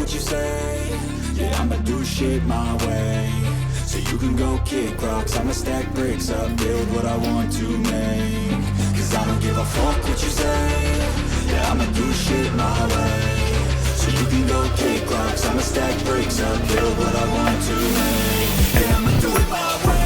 what you say. Yeah, I'ma do shit my way. So you can go kick rocks, I'ma stack bricks up, build what I want to make. Cause I don't give a fuck what you say. Yeah, I'ma do shit my way. So you can go kick rocks, I'ma stack bricks up, build what I want to make. Yeah, I'ma do it my way.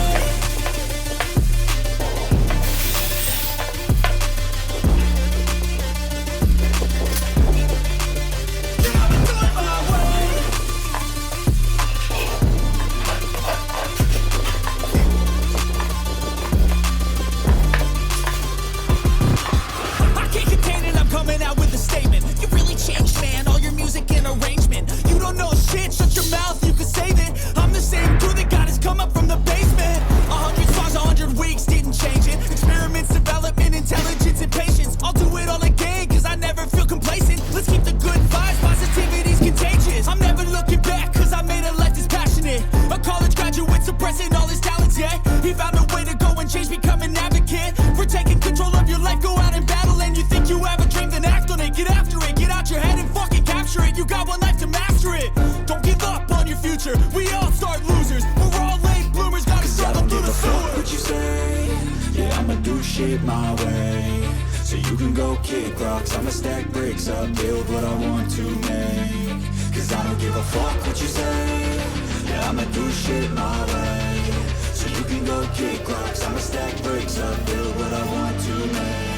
We all start losers. We're all late bloomers, gotta struggle through the sewer. What you say? Yeah, I'ma do shit my way. So you can go kick rocks, I'ma stack bricks up, build what I want to make. Cause I don't give a fuck what you say. Yeah, I'ma do shit my way. So you can go kick rocks, I'ma stack bricks up, build what I want to make.